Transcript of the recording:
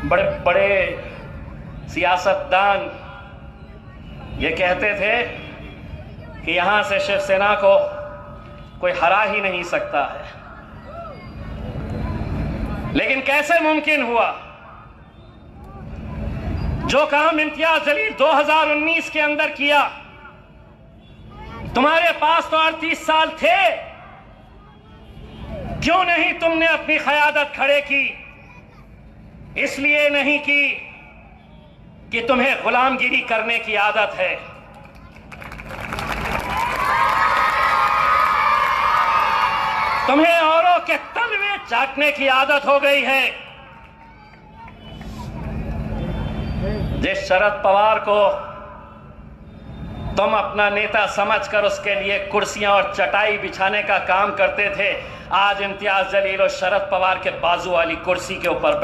बड़े बड़े सियासतदान ये कहते थे कि यहां से शिवसेना को कोई हरा ही नहीं सकता है, लेकिन कैसे मुमकिन हुआ? जो काम इम्तियाज जलील 2019 के अंदर किया, तुम्हारे पास तो 38 साल थे, क्यों नहीं तुमने अपनी क़यादत खड़े की? इसलिए नहीं की कि तुम्हें गुलामगिरी करने की आदत है। तुम्हें औरों के तलवे चाटने की आदत हो गई है। जिस शरद पवार को तुम अपना नेता समझकर उसके लिए कुर्सियां और चटाई बिछाने का काम करते थे, आज इम्तियाज जलील और शरद पवार के बाजू वाली कुर्सी के ऊपर